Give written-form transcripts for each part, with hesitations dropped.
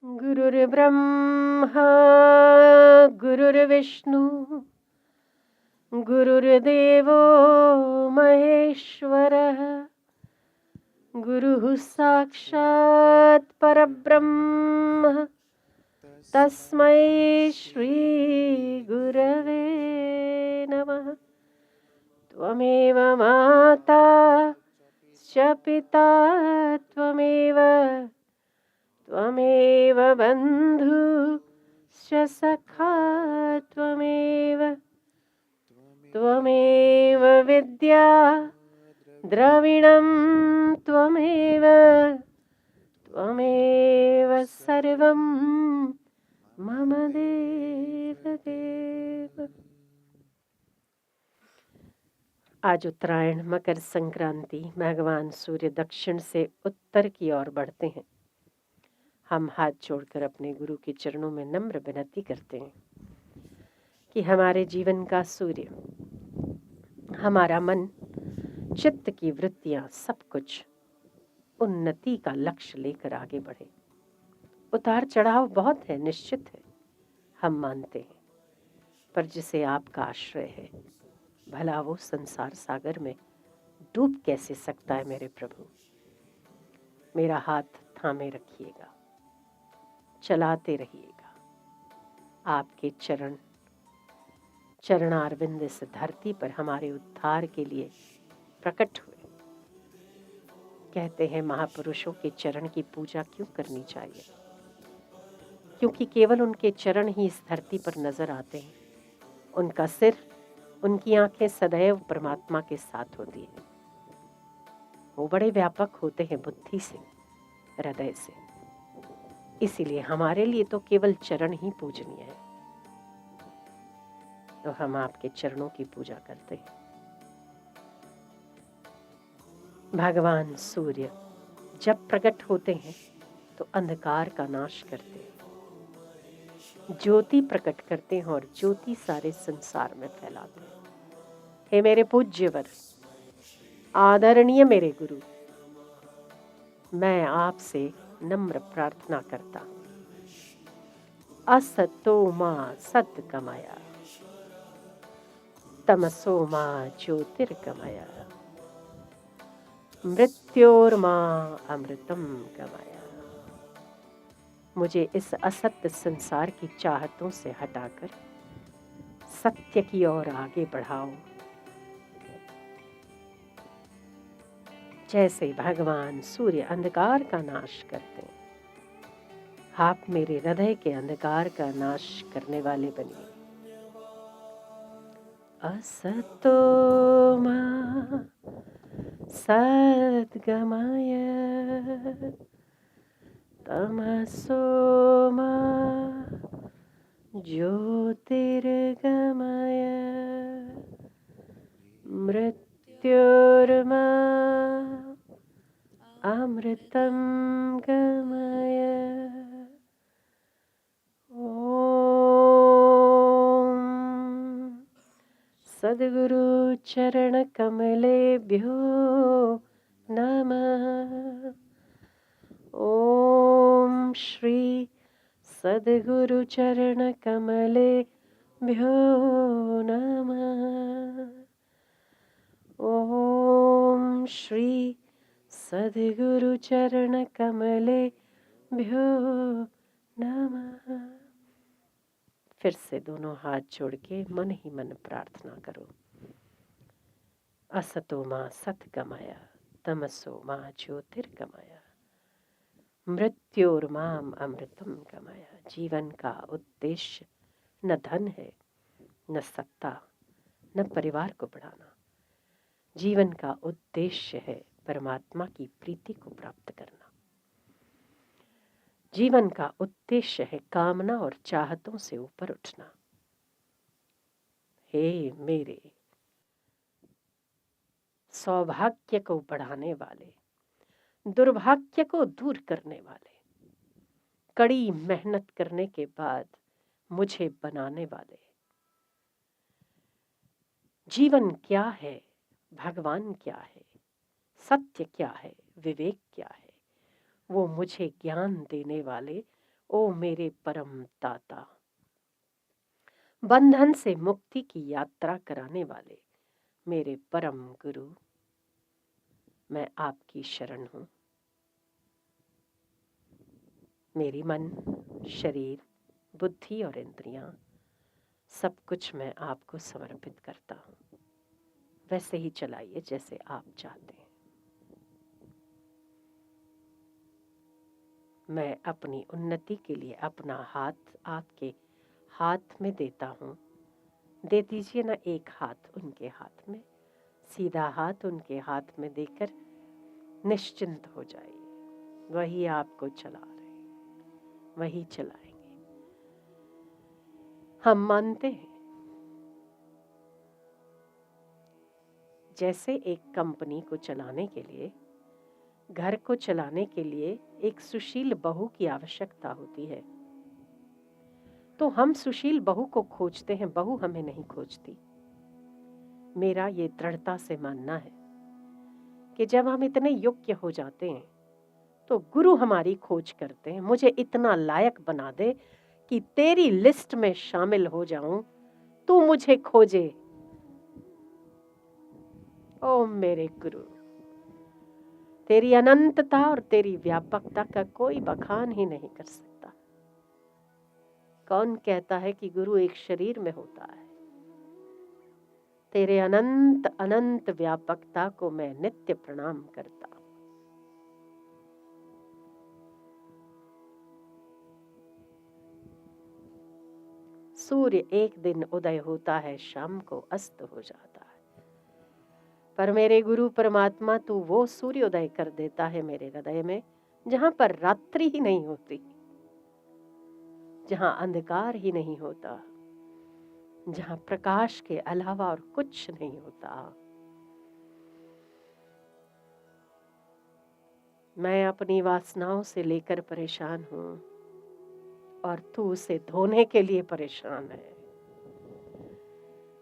गुरुर्ब्रह्मा गुरुर्विष्णु गुरुर्देवो महेश्वरः गुरुः साक्षात् परब्रह्म तस्मै श्री गुरवे नमः। त्वमेव माता च पिता त्वमेव बन्धुश्च सखा त्वमेव विद्या द्रविणं त्वमेव सर्वं मम देवदेव। आज उत्तरायण मकर संक्रांति। भगवान सूर्य दक्षिण से उत्तर की ओर बढ़ते हैं। हम हाथ जोड़कर अपने गुरु के चरणों में नम्र विनती करते हैं कि हमारे जीवन का सूर्य, हमारा मन, चित्त की वृत्तियां, सब कुछ उन्नति का लक्ष्य लेकर आगे बढ़े। उतार चढ़ाव बहुत है, निश्चित है, हम मानते हैं, पर जिसे आपका आश्रय है, भला वो संसार सागर में डूब कैसे सकता है। मेरे प्रभु, मेरा हाथ थामे रखिएगा, चलाते रहिएगा। आपके चरणारविंद इस धरती पर हमारे उद्धार के लिए प्रकट हुए। कहते हैं महापुरुषों के चरण की पूजा क्यों करनी चाहिए? क्योंकि केवल उनके चरण ही इस धरती पर नजर आते हैं। उनका सिर, उनकी आंखें सदैव परमात्मा के साथ होती हैं। वो बड़े व्यापक होते हैं बुद्धि से, हृदय से। इसीलिए हमारे लिए तो केवल चरण ही पूजनीय है। तो हम आपके चरणों की पूजा करते हैं। भगवान सूर्य जब प्रकट होते हैं तो अंधकार का नाश करते हैं, ज्योति प्रकट करते हैं और ज्योति सारे संसार में फैलाते हैं। हे मेरे पूज्यवर, आदरणीय मेरे गुरु, मैं आपसे नम्र प्रार्थना करता हूं। असतो मा सद्गमय, तमसो मा ज्योतिर्गमय, मृत्योर्मा अमृतम गमय। मुझे इस असत्य संसार की चाहतों से हटाकर सत्य की ओर आगे बढ़ाओ। जैसे भगवान सूर्य अंधकार का नाश करते हैं, आप मेरे हृदय के अंधकार का नाश करने वाले बनिए। असतो मा सद्गमय, तमसो मा ज्योतिर्गमय, मृत्योर्मा अमृतं गमय। ओम सद्गुरु चरण कमलेभ्यो नमः। ओम श्री सद्गुरु चरण कमलेभ्यो नमः। ओम श्री सद्गुरु चरण कमलेभ्यो नमः। फिर से दोनों हाथ जोड़ के मन ही मन प्रार्थना करो। असतो मा सद्गमय, तमसो मा ज्योतिर्गमय, मृत्योर्माम अमृतम गमय। जीवन का उद्देश्य न धन है, न सत्ता, न परिवार को बढ़ाना। जीवन का उद्देश्य है परमात्मा की प्रीति को प्राप्त करना। जीवन का उद्देश्य है कामना और चाहतों से ऊपर उठना। हे मेरे सौभाग्य को बढ़ाने वाले, दुर्भाग्य को दूर करने वाले, कड़ी मेहनत करने के बाद मुझे बनाने वाले। जीवन क्या है, भगवान क्या है, सत्य क्या है, विवेक क्या है, वो मुझे ज्ञान देने वाले ओ मेरे परम दाता, बंधन से मुक्ति की यात्रा कराने वाले मेरे परम गुरु, मैं आपकी शरण हूँ। मेरी मन, शरीर, बुद्धि और इंद्रियां, सब कुछ मैं आपको समर्पित करता हूँ। वैसे ही चलाइए जैसे आप चाहते हैं। मैं अपनी उन्नति के लिए अपना हाथ आपके हाथ में देता हूँ। दे दीजिए ना एक हाथ उनके हाथ में, सीधा हाथ उनके हाथ में देकर निश्चिंत हो जाइए। वही आपको चला रहे हैं, वही चलाएंगे। हम मानते हैं जैसे एक कंपनी को चलाने के लिए, घर को चलाने के लिए एक सुशील बहू की आवश्यकता होती है, तो हम सुशील बहू को खोजते हैं, बहू हमें नहीं खोजती। मेरा ये दृढ़ता से मानना है कि जब हम इतने योग्य हो जाते हैं तो गुरु हमारी खोज करते हैं। मुझे इतना लायक बना दे कि तेरी लिस्ट में शामिल हो जाऊं, तू मुझे खोजे। ओ मेरे गुरु, तेरी अनंतता और तेरी व्यापकता का कोई बखान ही नहीं कर सकता। कौन कहता है कि गुरु एक शरीर में होता है? तेरे अनंत अनंत व्यापकता को मैं नित्य प्रणाम करता हूं। सूर्य एक दिन उदय होता है, शाम को अस्त हो जाता है, पर मेरे गुरु परमात्मा तू वो सूर्योदय कर देता है मेरे हृदय में, जहां पर रात्रि ही नहीं होती, जहां अंधकार ही नहीं होता, जहां प्रकाश के अलावा और कुछ नहीं होता। मैं अपनी वासनाओं से लेकर परेशान हूं और तू उसे धोने के लिए परेशान है।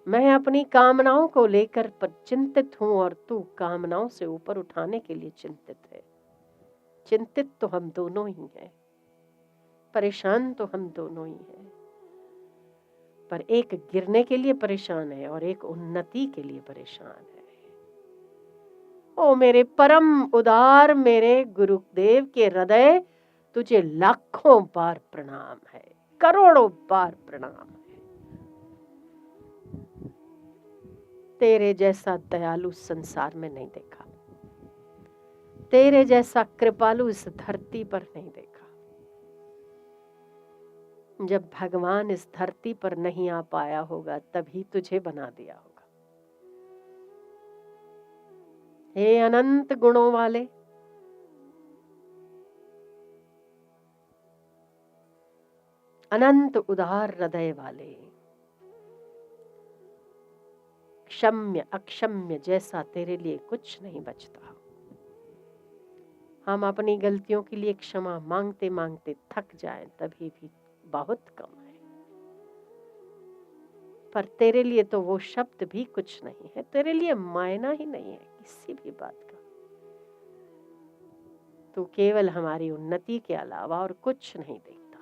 मैं अपनी कामनाओं को लेकर चिंतित हूं और तू कामनाओं से ऊपर उठाने के लिए चिंतित है। चिंतित तो हम दोनों ही हैं, परेशान तो हम दोनों ही हैं, पर एक गिरने के लिए परेशान है और एक उन्नति के लिए परेशान है। ओ मेरे परम उदार मेरे गुरुदेव के हृदय, तुझे लाखों बार प्रणाम है, करोड़ों बार प्रणाम है। तेरे जैसा दयालु संसार में नहीं देखा, तेरे जैसा कृपालु इस धरती पर नहीं देखा। जब भगवान इस धरती पर नहीं आ पाया होगा तभी तुझे बना दिया होगा। हे अनंत गुणों वाले, अनंत उदार हृदय वाले, क्षम्य अक्षम्य जैसा तेरे लिए कुछ नहीं बचता। हम अपनी गलतियों के लिए क्षमा मांगते मांगते थक जाएं तभी भी बहुत कम है, पर तेरे लिए तो वो शब्द भी कुछ नहीं है, तेरे लिए मायना ही नहीं है किसी भी बात का। तू केवल हमारी उन्नति के अलावा और कुछ नहीं देखता।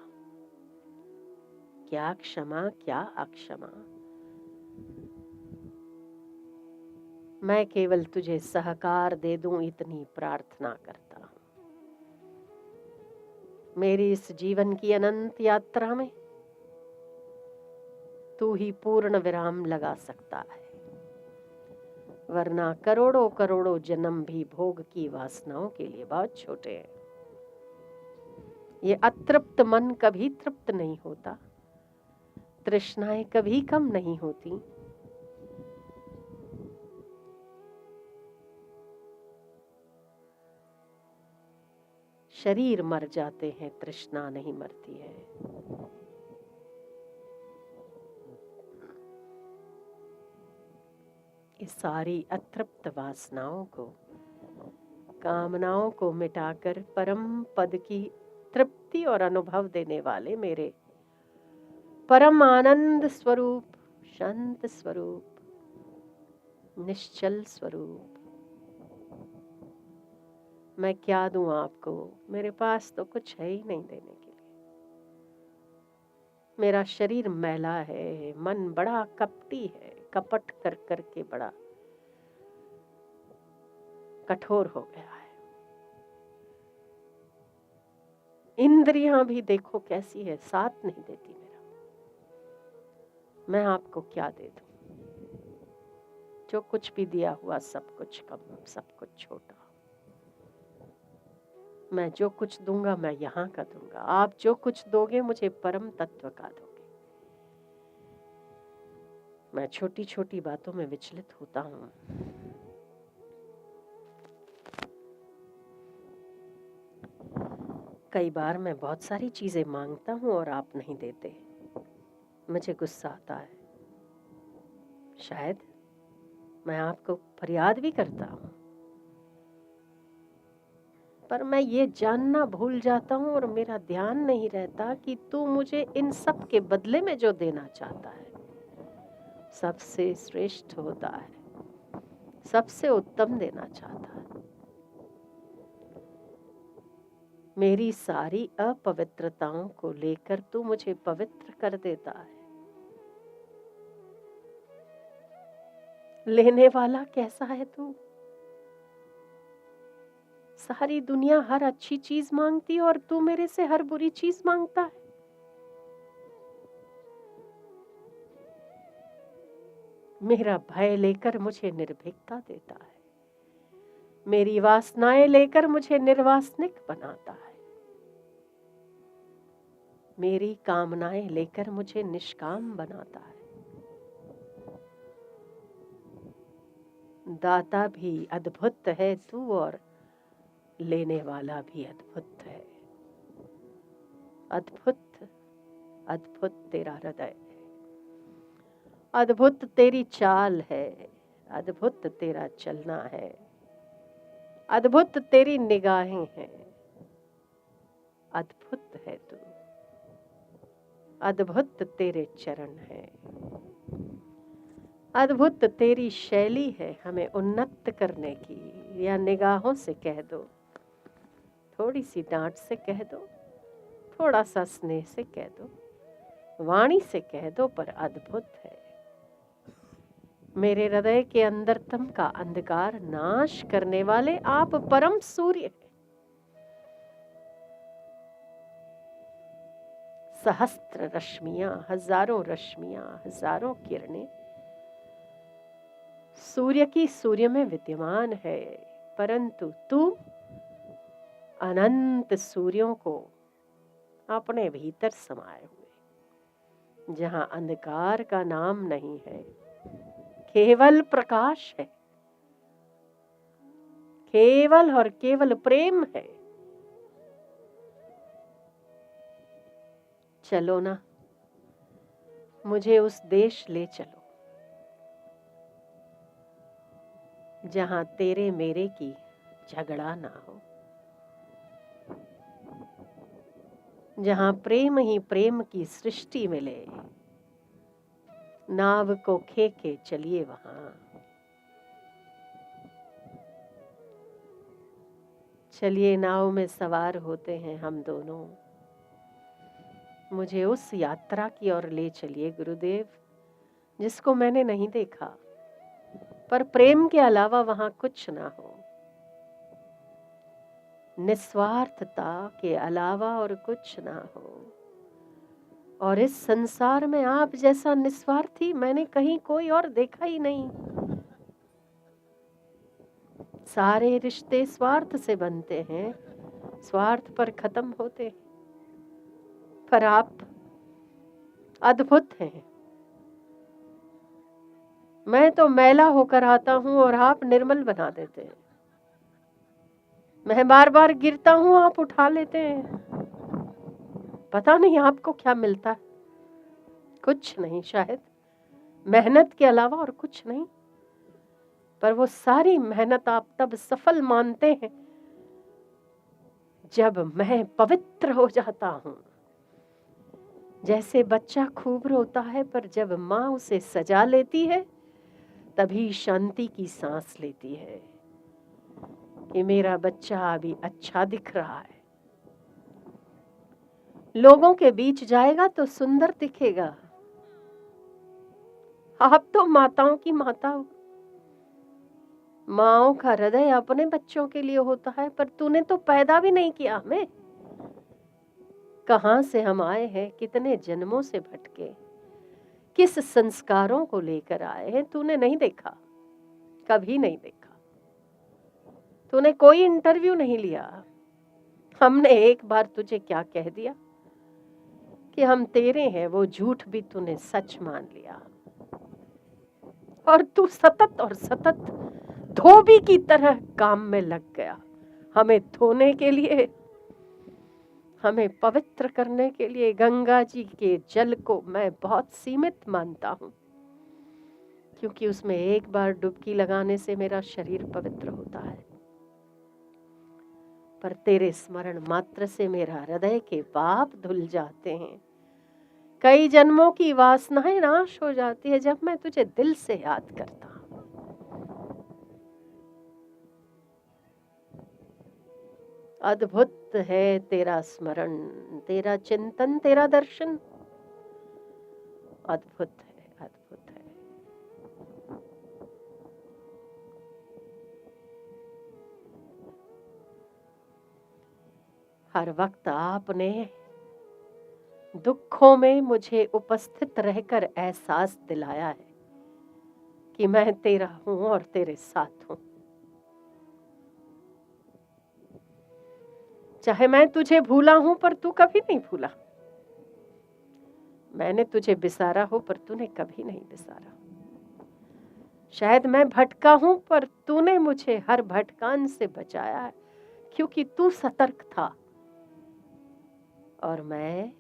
क्या क्षमा क्या अक्षमा, मैं केवल तुझे सहकार दे दूं इतनी प्रार्थना करता हूं। मेरी इस जीवन की अनंत यात्रा में तू ही पूर्ण विराम लगा सकता है, वरना करोड़ों करोड़ों जन्म भी भोग की वासनाओं के लिए बहुत छोटे हैं। ये अतृप्त मन कभी तृप्त नहीं होता, तृष्णाएं कभी कम नहीं होती। शरीर मर जाते हैं, तृष्णा नहीं मरती है। इस सारी अतृप्त वासनाओं को, कामनाओं को मिटाकर परम पद की तृप्ति और अनुभव देने वाले मेरे परम आनंद स्वरूप, शांत स्वरूप, निश्चल स्वरूप, मैं क्या दूं आपको? मेरे पास तो कुछ है ही नहीं देने के लिए। मेरा शरीर मैला है, मन बड़ा कपटी है, कपट कर कर के बड़ा कठोर हो गया है। इंद्रियां भी देखो कैसी है, साथ नहीं देती मेरा। मैं आपको क्या दे दूं? जो कुछ भी दिया हुआ सब कुछ कम, सब कुछ छोटा। मैं जो कुछ दूंगा मैं यहाँ का दूंगा, आप जो कुछ दोगे मुझे परम तत्व का दोगे। मैं छोटी छोटी बातों में विचलित होता हूँ। कई बार मैं बहुत सारी चीजें मांगता हूँ और आप नहीं देते, मुझे गुस्सा आता है। शायद मैं आपको फरियाद भी करता हूँ, पर मैं ये जानना भूल जाता हूँ और मेरा ध्यान नहीं रहता कि तू मुझे इन सब के बदले में जो देना चाहता है सबसे श्रेष्ठ होता है, सबसे उत्तम देना चाहता है। मेरी सारी अपवित्रताओं को लेकर तू मुझे पवित्र कर देता है। लेने वाला कैसा है तू? सारी दुनिया हर अच्छी चीज मांगती है और तू मेरे से हर बुरी चीज मांगता है। मेरा भय लेकर मुझे निर्भीकता देता है, मेरी वासनाएं लेकर मुझे निर्वासनिक बनाता है, मेरी कामनाएं लेकर मुझे निष्काम बनाता है। दाता भी अद्भुत है तू और लेने वाला भी अद्भुत है। अद्भुत अद्भुत तेरा हृदय है, अद्भुत तेरी चाल है, अद्भुत तेरा चलना है, अद्भुत तेरी निगाहें हैं। अद्भुत है तू, अद्भुत तेरे चरण हैं, अद्भुत तेरी शैली है हमें उन्नत करने की। या निगाहों से कह दो, थोड़ी सी डांट से कह दो, थोड़ा सा स्नेह से कह दो, वाणी से कह दो, पर अद्भुत है। मेरे हृदय के अंदरतम का अंधकार नाश करने वाले आप परम सूर्य हैं। सहस्त्र रश्मियां, हजारों रश्मियां, हजारों किरणें सूर्य की सूर्य में विद्यमान है, परंतु तू अनंत सूर्यों को अपने भीतर समाये हुए, जहां अंधकार का नाम नहीं है, केवल प्रकाश है, केवल और केवल प्रेम है। चलो ना, मुझे उस देश ले चलो जहां तेरे मेरे की झगड़ा ना हो, जहां प्रेम ही प्रेम की सृष्टि मिले। नाव को खे के चलिए वहां, चलिए नाव में सवार होते हैं हम दोनों। मुझे उस यात्रा की ओर ले चलिए गुरुदेव, जिसको मैंने नहीं देखा, पर प्रेम के अलावा वहां कुछ ना हो, निस्वार्थता के अलावा और कुछ ना हो। और इस संसार में आप जैसा निस्वार्थी मैंने कहीं कोई और देखा ही नहीं। सारे रिश्ते स्वार्थ से बनते हैं, स्वार्थ पर खत्म होते हैं, पर आप अद्भुत हैं। मैं तो मैला होकर आता हूं और आप निर्मल बना देते हैं। मैं बार बार गिरता हूं, आप उठा लेते हैं। पता नहीं आपको क्या मिलता है, कुछ नहीं, शायद मेहनत के अलावा और कुछ नहीं। पर वो सारी मेहनत आप तब सफल मानते हैं जब मैं पवित्र हो जाता हूं। जैसे बच्चा खूब रोता है, पर जब माँ उसे सजा लेती है तभी शांति की सांस लेती है कि मेरा बच्चा अभी अच्छा दिख रहा है। लोगों के बीच जाएगा तो सुंदर दिखेगा। आप तो माताओं की माता हो। माओ का हृदय अपने बच्चों के लिए होता है, पर तूने तो पैदा भी नहीं किया हमें। कहां से हम आए हैं, कितने जन्मों से भटके, किस संस्कारों को लेकर आए हैं, तूने नहीं देखा, कभी नहीं देखा। तूने कोई इंटरव्यू नहीं लिया। हमने एक बार तुझे क्या कह दिया कि हम तेरे हैं, वो झूठ भी तूने सच मान लिया। और तू सतत और सतत धोबी की तरह काम में लग गया, हमें धोने के लिए, हमें पवित्र करने के लिए। गंगा जी के जल को मैं बहुत सीमित मानता हूँ, क्योंकि उसमें एक बार डुबकी लगाने से मेरा शरीर पवित्र होता है, पर तेरे स्मरण मात्र से मेरा हृदय के पाप धुल जाते हैं। कई जन्मों की वासनाएं नाश हो जाती है जब मैं तुझे दिल से याद करता हूं। अद्भुत है तेरा स्मरण, तेरा चिंतन, तेरा दर्शन। अद्भुत है, अद्भुत है। हर वक्त आपने दुखों में मुझे उपस्थित रहकर एहसास दिलाया है कि मैं तेरा हूं और तेरे साथ हूं। चाहे मैं तुझे भूला हूं, पर तू कभी नहीं भूला। मैंने तुझे बिसारा हो, पर तूने कभी नहीं बिसारा। शायद मैं भटका हूं, पर तूने मुझे हर भटकान से बचाया है, क्योंकि तू सतर्क था और मैं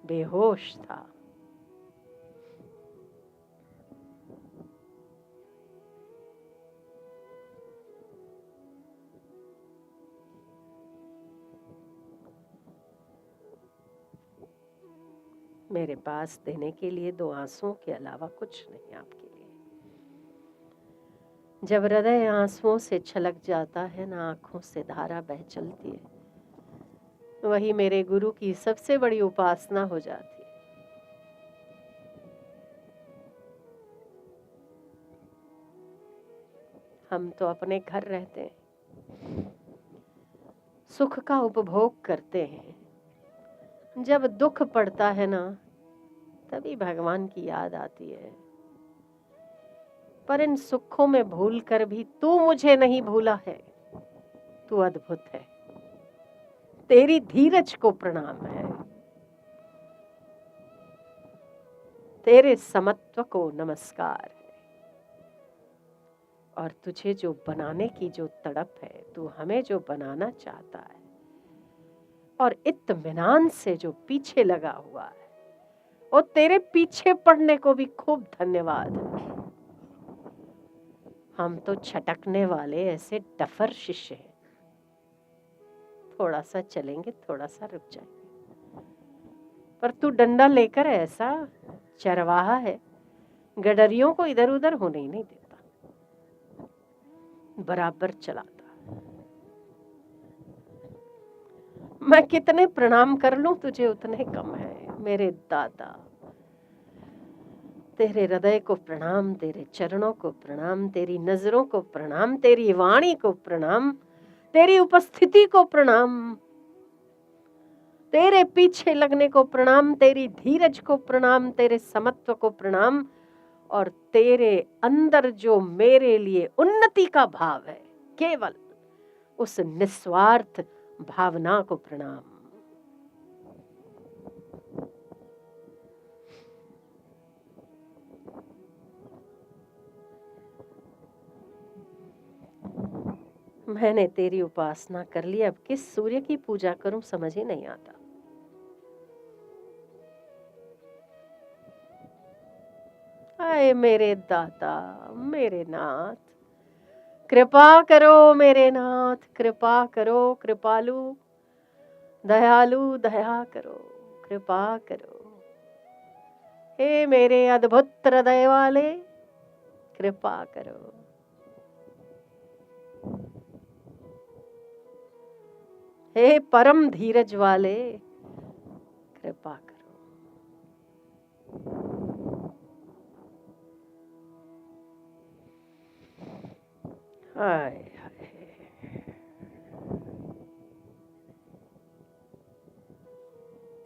बेहोश था। मेरे पास देने के लिए दो आंसुओं के अलावा कुछ नहीं आपके लिए। जब हृदय आंसुओं से छलक जाता है ना, आंखों से धारा बह चलती है, वही मेरे गुरु की सबसे बड़ी उपासना हो जाती है। हम तो अपने घर रहते हैं, सुख का उपभोग करते हैं। जब दुख पड़ता है ना, तभी भगवान की याद आती है। पर इन सुखों में भूल कर भी तू मुझे नहीं भूला है। तू अद्भुत है। तेरी धीरज को प्रणाम है, तेरे समत्व को नमस्कार है। और तुझे जो बनाने की जो तड़प है, तू हमें जो बनाना चाहता है और इत्मीनान से जो पीछे लगा हुआ है, और तेरे पीछे पड़ने को भी खूब धन्यवाद। हम तो छटकने वाले ऐसे डफर शिष्य हैं, थोड़ा सा चलेंगे, थोड़ा सा रुक जाएंगे। पर तू डंडा लेकर ऐसा चरवाहा है, गडरियों को इधर उधर होने ही नहीं देता, बराबर चलाता। मैं कितने प्रणाम कर लूं तुझे उतने कम है मेरे दादा। तेरे हृदय को प्रणाम, तेरे चरणों को प्रणाम, तेरी नजरों को प्रणाम, तेरी वाणी को प्रणाम, तेरी उपस्थिति को प्रणाम, तेरे पीछे लगने को प्रणाम, तेरी धीरज को प्रणाम, तेरे समत्व को प्रणाम, और तेरे अंदर जो मेरे लिए उन्नति का भाव है, केवल उस निस्वार्थ भावना को प्रणाम। मैंने तेरी उपासना कर ली, अब किस सूर्य की पूजा करूं समझ ही नहीं आता। आए मेरे दाता, मेरे नाथ, कृपा करो मेरे नाथ, कृपा करो कृपालु, दयालु दया करो, कृपा करो। हे मेरे अद्भुत हृदय वाले, कृपा करो। हे परम धीरज वाले, कृपा करो। हाय हाय,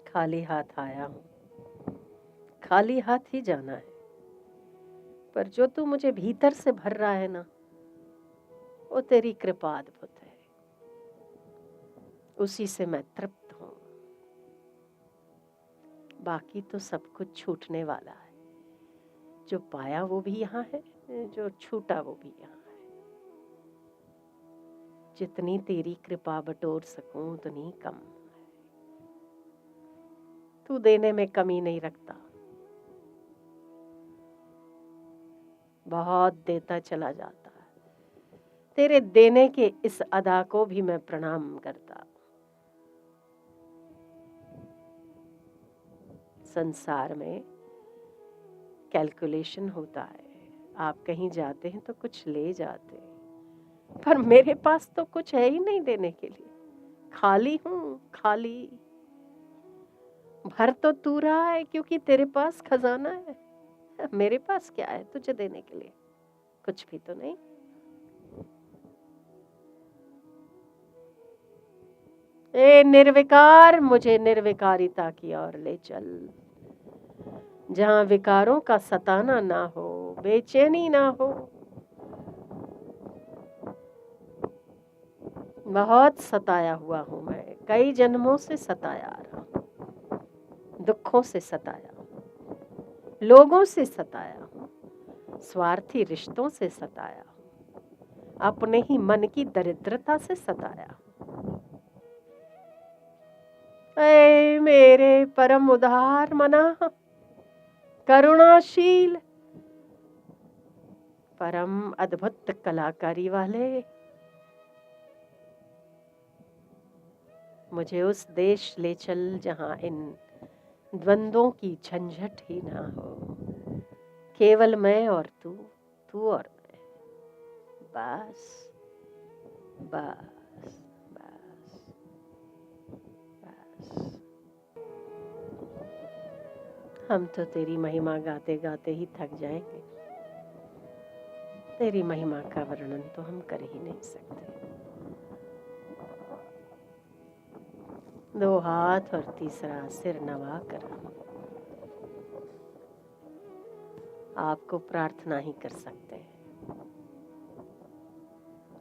खाली हाथ आया हूँ, खाली हाथ ही जाना है, पर जो तू मुझे भीतर से भर रहा है ना, वो तेरी कृपा अद्भुत है, उसी से मैं तृप्त हूँ। बाकी तो सब कुछ छूटने वाला है, जो पाया वो भी यहाँ है, जो छूटा वो भी यहाँ है। जितनी तेरी कृपा बटोर सकूं उतनी कम। तू देने में कमी नहीं रखता, बहुत देता चला जाता है। तेरे देने के इस अदा को भी मैं प्रणाम करता। संसार में कैलकुलेशन होता है, आप कहीं जाते हैं तो कुछ ले जाते हैं, पर मेरे पास तो कुछ है ही नहीं देने के लिए, खाली हूँ, खाली। भर तो तू रहा है क्योंकि तेरे पास खजाना है, मेरे पास क्या है तुझे देने के लिए? कुछ भी तो नहीं। ए निर्विकार, मुझे निर्विकारिता की ओर ले चल, जहां विकारों का सताना ना हो, बेचैनी ना हो। बहुत सताया हुआ हूं मैं, कई जन्मों से सताया आ रहा हूं, दुखों से सताया हूं, लोगों से सताया हूं, स्वार्थी रिश्तों से सताया हूं, अपने ही मन की दरिद्रता से सताया हूं। ऐ मेरे परम उदार मना, करुणाशील, परम अद्भुत कलाकारी वाले, मुझे उस देश ले चल जहां इन द्वंद्वों की झंझट ही ना हो, केवल मैं और तू, तू और मैं, बस बस बस बस। हम तो तेरी महिमा गाते गाते ही थक जाएंगे, तेरी महिमा का वर्णन तो हम कर ही नहीं सकते। दो हाथ और तीसरा सिर नवा कर आपको प्रार्थना ही कर सकते हैं।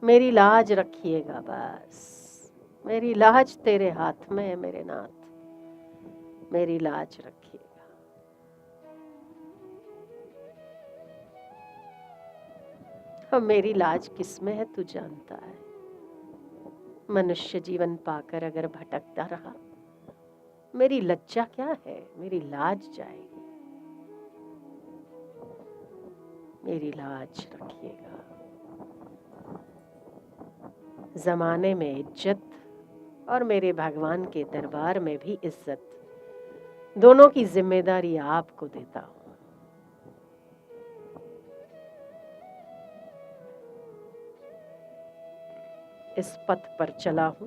मेरी लाज रखिएगा, बस मेरी लाज तेरे हाथ में है मेरे नाथ, मेरी लाज रखिएगा। अब मेरी लाज किसमें है तू जानता है। मनुष्य जीवन पाकर अगर भटकता रहा, मेरी लज्जा क्या है, मेरी लाज जाएगी, मेरी लाज रखिएगा। जमाने में इज्जत और मेरे भगवान के दरबार में भी इज्जत, दोनों की जिम्मेदारी आपको देता हूं। इस पथ पर चला हूं,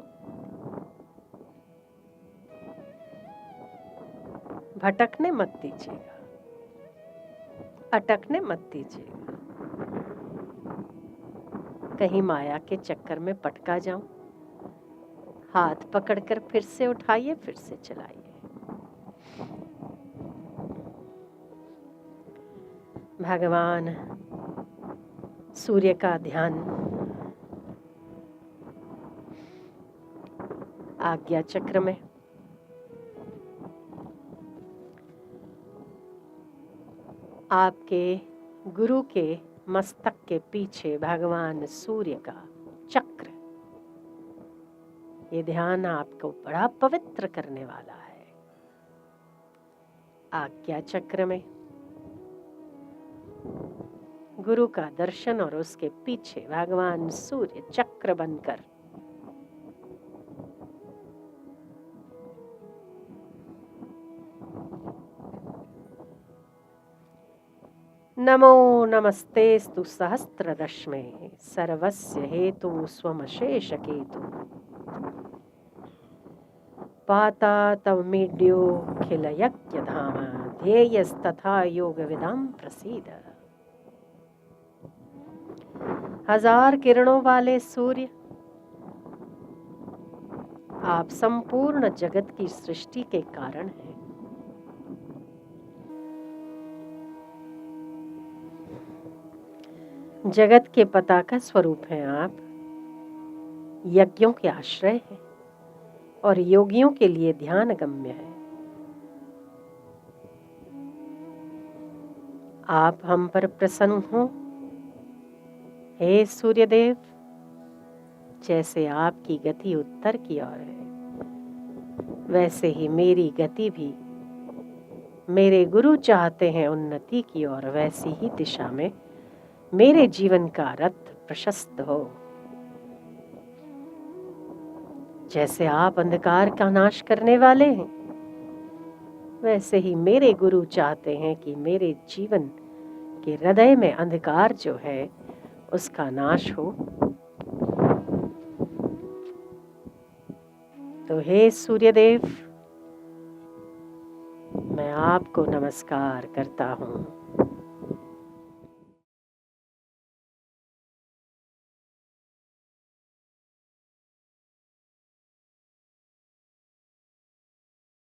भटकने मत दीजिएगा, अटकने मत दीजिएगा, कहीं माया के चक्कर में पटका जाऊं। हाथ पकड़कर फिर से उठाइए, फिर से चलाइए। भगवान सूर्य का ध्यान आज्ञा चक्र में, आपके गुरु के मस्तक के पीछे भगवान सूर्य का चक्र, ये ध्यान आपको बड़ा पवित्र करने वाला है। आज्ञा चक्र में गुरु का दर्शन और उसके पीछे भगवान सूर्य चक्र बनकर नमो नमस्तेस्तु सहस्ररश्मे सर्वस्य हेतु स्वमशेष केतु पाता तव मीड्यो खिल यज्ञ धाम ध्येयस्तथा योग विदाम प्रसीद। हजार किरणों वाले सूर्य, आप संपूर्ण जगत की सृष्टि के कारण हैं। जगत के पताका स्वरूप हैं आप, यज्ञों के आश्रय हैं और योगियों के लिए ध्यान गम्य है। आप हम पर प्रसन्न हो हे सूर्यदेव। जैसे आपकी गति उत्तर की ओर है, वैसे ही मेरी गति भी मेरे गुरु चाहते हैं उन्नति की ओर, वैसी ही दिशा में मेरे जीवन का रथ प्रशस्त हो। जैसे आप अंधकार का नाश करने वाले हैं, वैसे ही मेरे गुरु चाहते हैं कि मेरे जीवन के हृदय में अंधकार जो है उसका नाश हो। तो हे सूर्यदेव, मैं आपको नमस्कार करता हूँ।